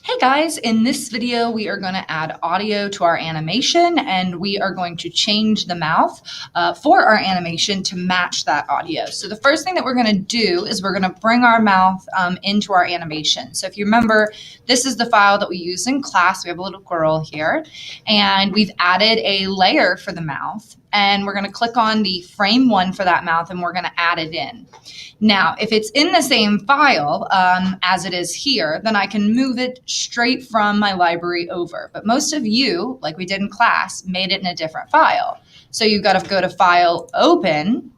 Hey guys, in this video we are going to add audio to our animation and we are going to change the mouth for our animation to match that audio. So the first thing that we're going to do is we're going to bring our mouth into our animation. So if you remember, this is the file that we use in class. We have a little girl here and we've added a layer for the mouth and we're going to click on the frame 1 for that mouth and we're going to add it in. Now, if it's in the same file as it is here, then I can move it straight from my library over. But most of you, like we did in class, made it in a different file. So you've got to go to File, Open.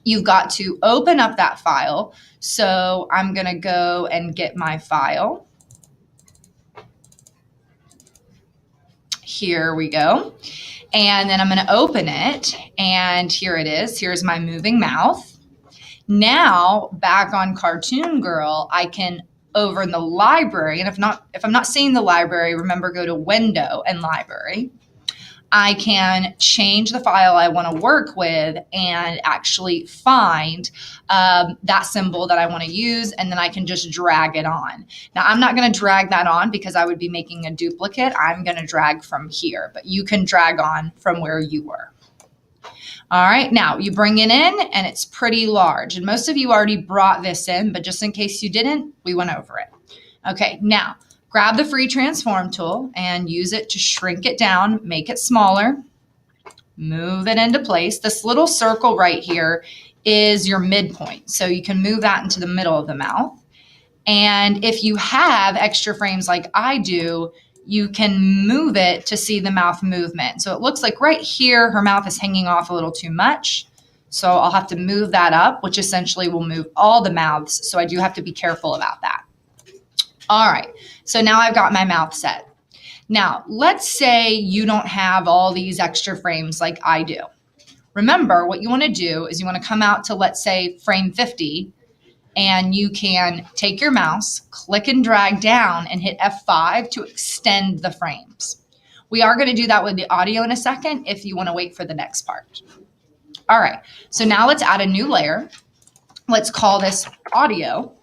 You've got to open up that file. So I'm going to go and get my file. Here we go. And then I'm going to open it. And here it is. Here's my moving mouth. Now, back on Cartoon Girl, I can, over in the library, and if I'm not seeing the library, remember, go to Window and Library. I can change the file I want to work with and actually find that symbol that I want to use, and then I can just drag it on. Now, I'm not going to drag that on because I would be making a duplicate. I'm going to drag from here, but you can drag on from where you were. All right, now you bring it in and it's pretty large. And most of you already brought this in, but just in case you didn't, we went over it. Okay, now grab the free transform tool and use it to shrink it down, make it smaller, move it into place. This little circle right here is your midpoint. So you can move that into the middle of the mouth. And if you have extra frames like I do, you can move it to see the mouth movement. So it looks like right here, her mouth is hanging off a little too much. So I'll have to move that up, which essentially will move all the mouths. So I do have to be careful about that. All right, so now I've got my mouth set. Now, let's say you don't have all these extra frames like I do. Remember, what you wanna do is you wanna come out to, let's say, frame 50, and you can take your mouse, click and drag down and hit F5 to extend the frames. We are going to do that with the audio in a second if you want to wait for the next part. All right, so now let's add a new layer. Let's call this audio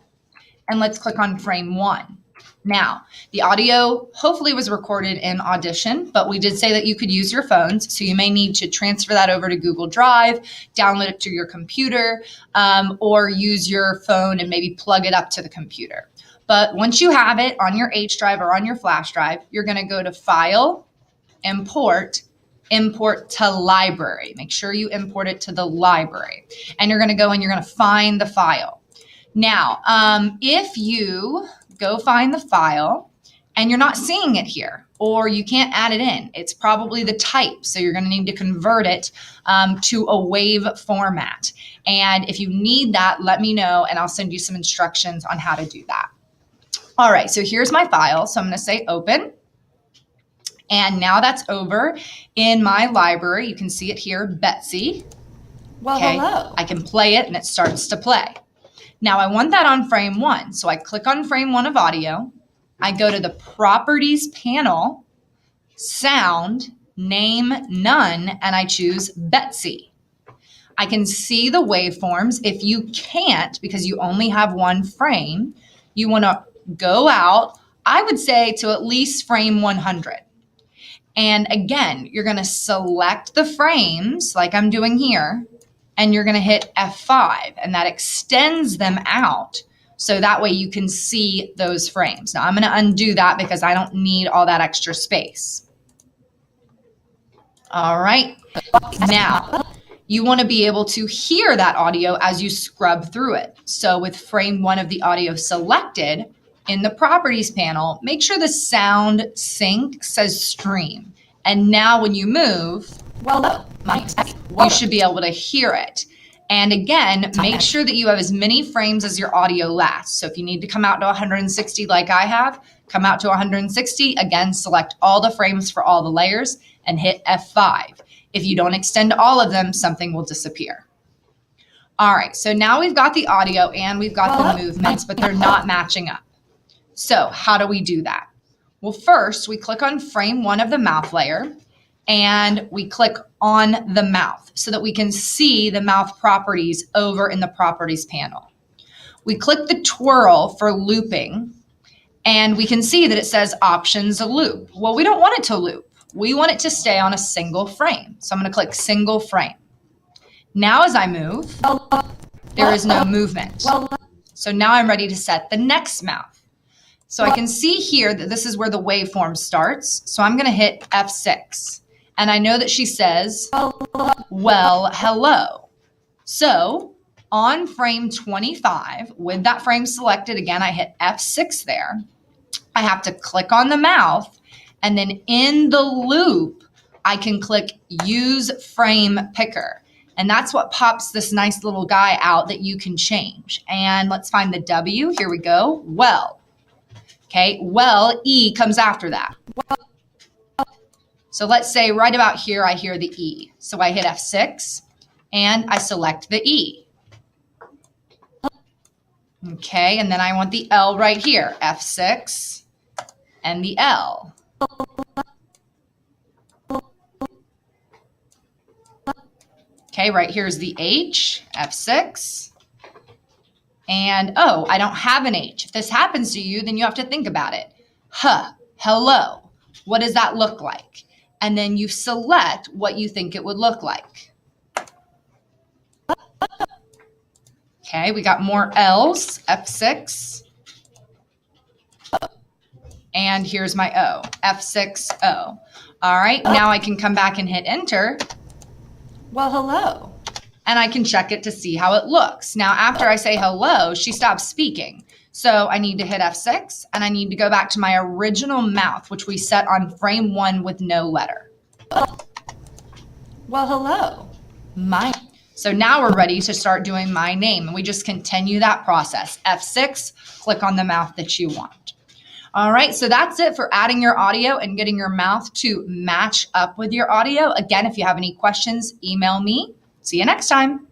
and let's click on frame 1. Now, the audio hopefully was recorded in Audition, but we did say that you could use your phones, so you may need to transfer that over to Google Drive, download it to your computer, or use your phone and maybe plug it up to the computer. But once you have it on your H drive or on your flash drive, you're going to go to File, Import, Import to Library. Make sure you import it to the library. And you're going to go and you're going to find the file. Now, if you go find the file and you're not seeing it here or you can't add it in, it's probably the type. So you're going to need to convert it to a WAV format. And if you need that, let me know and I'll send you some instructions on how to do that. All right, so here's my file. So I'm going to say open. And now that's over in my library. You can see it here, Betsy. Well, okay. Hello. I can play it and it starts to play. Now I want that on frame 1. So I click on frame 1 of audio. I go to the properties panel, sound, name none, and I choose Betsy. I can see the waveforms. If you can't, because you only have one frame, you want to go out, I would say, to at least frame 100. And again, you're going to select the frames like I'm doing here, and you're going to hit F5, and that extends them out so that way you can see those frames. Now I'm going to undo that because I don't need all that extra space. All right. Now you want to be able to hear that audio as you scrub through it. So with frame 1 of the audio selected in the properties panel, make sure the sound sync says stream. And now when you move, you should be able to hear it. And again, make sure that you have as many frames as your audio lasts. So if you need to come out to 160 like I have, come out to 160. Again, select all the frames for all the layers and hit F5. If you don't extend all of them, something will disappear. All right, so now we've got the audio and we've got the movements, but they're not matching up. So how do we do that? Well, first we click on frame 1 of the mouth layer and we click on the mouth so that we can see the mouth properties over in the properties panel. We click the twirl for looping And we can see that it says options loop. Well, we don't want it to loop. We want it to stay on a single frame. So I'm going to click single frame. Now as I move, there is no movement. So now I'm ready to set the next mouth. So I can see here that this is where the waveform starts. So I'm going to hit F6. And I know that she says, well, hello. So on frame 25, with that frame selected, again, I hit F6 there. I have to click on the mouth, and then in the loop, I can click Use Frame Picker. And that's what pops this nice little guy out that you can change. And let's find the W. Here we go. Well. Okay, well, E comes after that. So let's say right about here, I hear the E. So I hit F6, and I select the E. Okay, and then I want the L right here. F6 and the L. Okay, right here's the H, F6. And, oh, I don't have an H. If this happens to you, then you have to think about it. Hello. What does that look like? And then you select what you think it would look like. Okay, we got more L's, F6. And here's my O, F6, O. All right, now I can come back and hit enter. Well, hello. And I can check it to see how it looks. Now, after I say hello, she stops speaking. So I need to hit F6, and I need to go back to my original mouth, which we set on frame 1 with no letter. Well, hello. So now we're ready to start doing my name, and we just continue that process. F6, click on the mouth that you want. All right, so that's it for adding your audio and getting your mouth to match up with your audio. Again, if you have any questions, email me. See you next time.